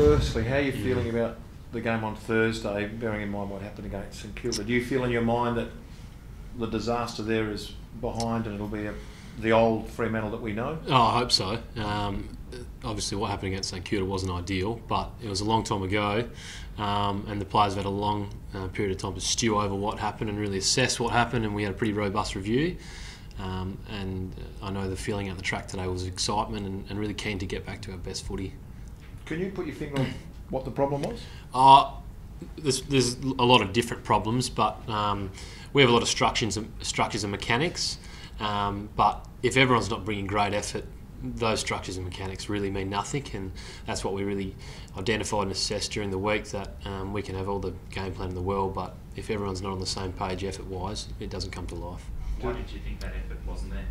firstly, how are you feeling about the game on Thursday, bearing in mind what happened against St Kilda? Do you feel in your mind that the disaster there is behind and it'll be the old Fremantle that we know? Oh, I hope so. Obviously what happened against St Kilda wasn't ideal, but it was a long time ago, and the players have had a long period of time to stew over what happened and really assess what happened, and we had a pretty robust review. And I know the feeling out the track today was excitement and really keen to get back to our best footy. Can you put your finger on what the problem was? There's a lot of different problems, but we have a lot of structures and mechanics. But if everyone's not bringing great effort, those structures and mechanics really mean nothing, and that's what we really identified and assessed during the week, that we can have all the game plan in the world, but if everyone's not on the same page effort-wise, it doesn't come to life. Why did you think that effort wasn't there?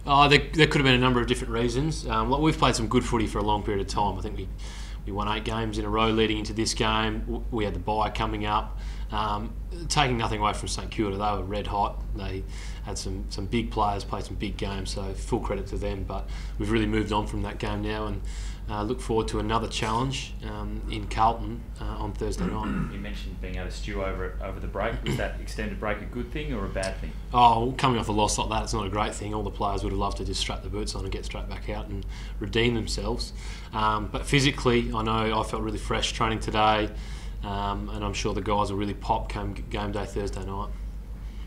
There could have been a number of different reasons. We've played some good footy for a long period of time. I think we won 8 games in a row leading into this game. We had the bye coming up. Taking nothing away from St Kilda, they were red hot. They had some big players play some big games, so full credit to them. But we've really moved on from that game now, and look forward to another challenge in Carlton on Thursday night. You mentioned being able to stew over it over the break. Was that extended break a good thing or a bad thing? Oh, coming off a loss like that, it's not a great thing. All the players would have loved to just strap the boots on and get straight back out and redeem themselves. But physically, I know I felt really fresh training today, and I'm sure the guys will really pop come game day Thursday night.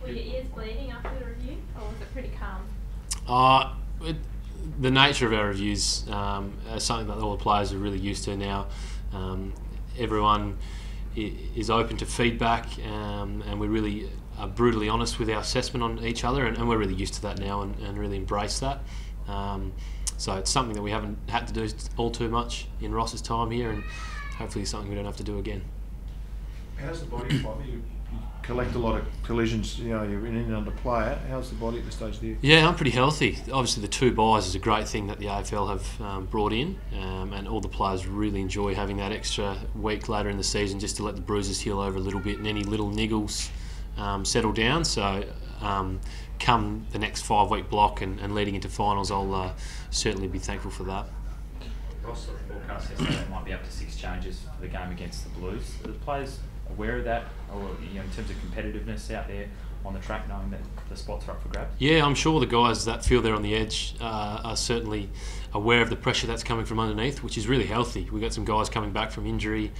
Were your ears bleeding after the review, or was it pretty calm? The nature of our reviews is something that all the players are really used to now. Everyone is open to feedback, and we really are brutally honest with our assessment on each other, and we're really used to that now and really embrace that. So it's something that we haven't had to do all too much in Ross's time here, and hopefully something we don't have to do again. How's the body fight? You collect a lot of collisions, you're in and under player. How's the body at this stage there? Yeah, I'm pretty healthy. Obviously the 2 buys is a great thing that the AFL have brought in, and all the players really enjoy having that extra week later in the season just to let the bruises heal over a little bit and any little niggles settle down. So come the next 5-week block and leading into finals, I'll certainly be thankful for that. Ross sort of forecast yesterday there might be up to 6 changes for the game against the Blues. Are the players aware of that, or in terms of competitiveness out there on the track, knowing that the spots are up for grabs? Yeah, I'm sure the guys that feel they're on the edge are certainly aware of the pressure that's coming from underneath, which is really healthy. We've got some guys coming back from injury,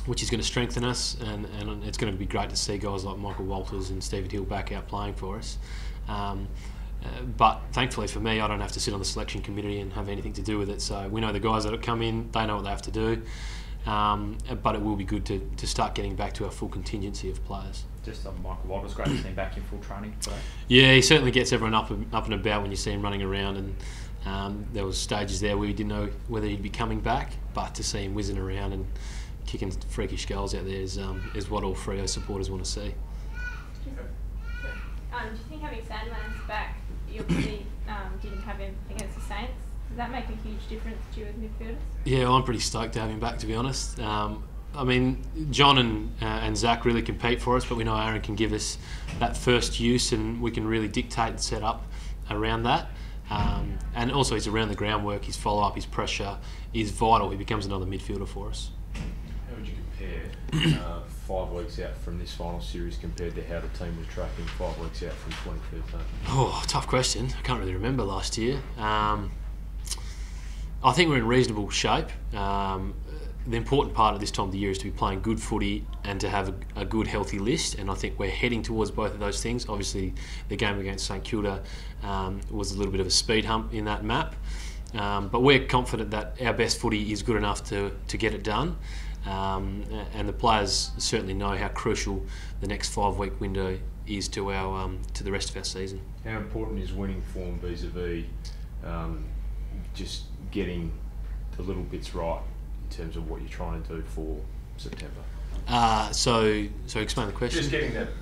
which is going to strengthen us, and it's going to be great to see guys like Michael Walters and Stephen Hill back out playing for us. But thankfully for me, I don't have to sit on the selection committee and have anything to do with it, so we know the guys that have come in, they know what they have to do. But it will be good to start getting back to our full contingency of players. Just on Michael Walters, great to see him back in full training today. Yeah, he certainly gets everyone up and about when you see him running around, and there was stages there where we didn't know whether he'd be coming back, but to see him whizzing around and kicking freakish goals out there is what all Freo supporters want to see. Do you think having Sandilands back, you obviously didn't have him against the Saints? Does that make a huge difference to you as midfielders? Yeah, I'm pretty stoked to have him back, to be honest. I mean, John and Zach really compete for us, but we know Aaron can give us that first use, and we can really dictate and set up around that. And also his around the ground work, his follow-up, his pressure is vital. He becomes another midfielder for us. How would you compare 5 weeks out from this final series compared to how the team was tracking 5 weeks out from 2013? Oh, tough question. I can't really remember last year. I think we're in reasonable shape. The important part of this time of the year is to be playing good footy and to have a good, healthy list, and I think we're heading towards both of those things. Obviously, the game against St Kilda was a little bit of a speed hump in that map, but we're confident that our best footy is good enough to get it done, and the players certainly know how crucial the next 5-week window is to the rest of our season. How important is winning form vis-a-vis just getting the little bits right in terms of what you're trying to do for September? So explain the question.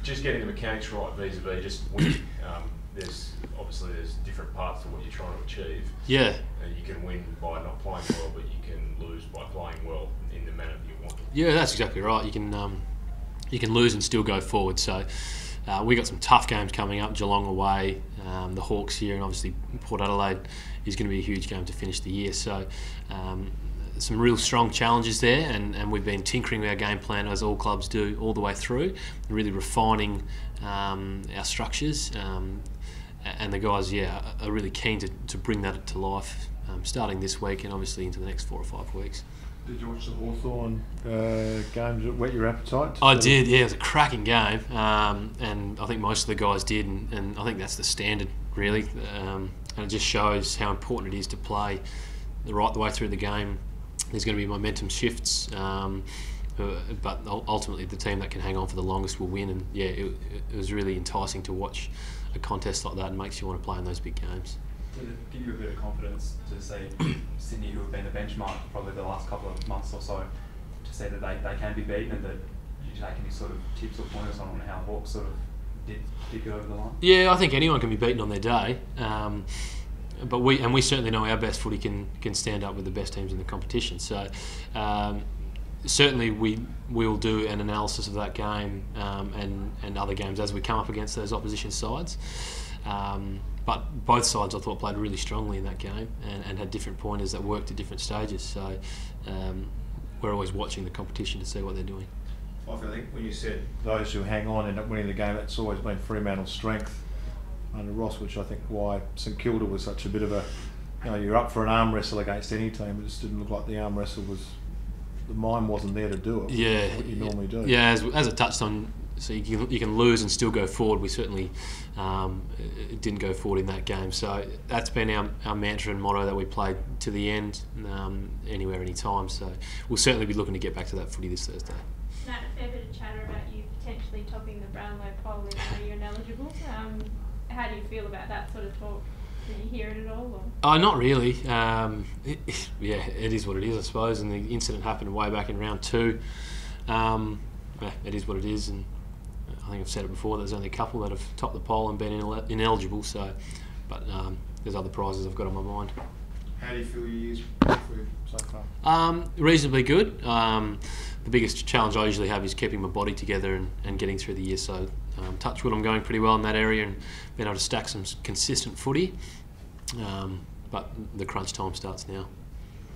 Just getting the mechanics right vis-a-vis just winning. There's different parts to what you're trying to achieve. Yeah. You can win by not playing well, but you can lose by playing well in the manner that you want. Yeah, that's exactly right. You can lose and still go forward. So we got some tough games coming up. Geelong away, the Hawks here, and obviously Port Adelaide is going to be a huge game to finish the year. So some real strong challenges there, and we've been tinkering with our game plan as all clubs do all the way through, really refining our structures, and the guys are really keen to bring that to life, starting this week and obviously into the next 4 or 5 weeks. Did you watch the Hawthorn games that whet your appetite? I did, yeah. It was a cracking game, and I think most of the guys did, and I think that's the standard, really. And it just shows how important it is to play right the way through the game. There's going to be momentum shifts, but ultimately the team that can hang on for the longest will win. And yeah, it was really enticing to watch a contest like that, and makes you want to play in those big games. Did it give you a bit of confidence to see Sydney, who have been the benchmark probably the last couple of months or so, to see that they can be beaten, and that you take any sort of tips or pointers on how Hawks sort of did get over the line? Yeah, I think anyone can be beaten on their day, but we certainly know our best footy can stand up with the best teams in the competition. So certainly we'll do an analysis of that game and other games as we come up against those opposition sides. But both sides, I thought, played really strongly in that game and had different pointers that worked at different stages. So we're always watching the competition to see what they're doing. I think when you said those who hang on end up winning the game, that's always been Fremantle's strength under Ross, which I think why St Kilda was such a bit of a, you're up for an arm wrestle against any team. It just didn't look like the arm wrestle the mind wasn't there to do it. Yeah, what you normally do. Yeah, as I touched on. So you can lose and still go forward. We certainly didn't go forward in that game. So that's been our mantra and motto that we played to the end, anywhere, anytime. So we'll certainly be looking to get back to that footy this Thursday. Nat, a fair bit of chatter about you potentially topping the Brownlow poll if you're ineligible. How do you feel about that sort of talk? Did you hear it at all? Or? Not really. It is what it is, I suppose. And the incident happened way back in round 2. It is what it is, and I think I've said it before, there's only a couple that have topped the poll and been ineligible, but there's other prizes I've got on my mind. How do you feel your year's so far? Reasonably good. The biggest challenge I usually have is keeping my body together and getting through the year, so touch wood, I'm going pretty well in that area and being able to stack some consistent footy, but the crunch time starts now.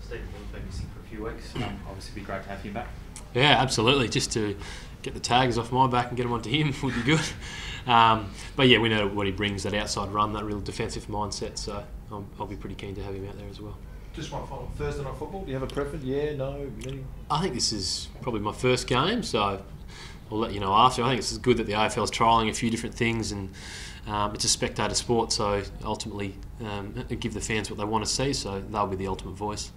Stephen Hill's been missing for a few weeks. Obviously it'd be great to have him back. Yeah, absolutely. Just to get the tags off my back and get them onto him would be good. But yeah, we know what he brings, that outside run, that real defensive mindset, so I'll be pretty keen to have him out there as well. Just one final. Thursday night football, do you have a preference? Yeah, no, any? I think this is probably my first game, so I'll let you know after. I think it's good that the AFL's trialling a few different things, and it's a spectator sport, so ultimately give the fans what they want to see, so they'll be the ultimate voice.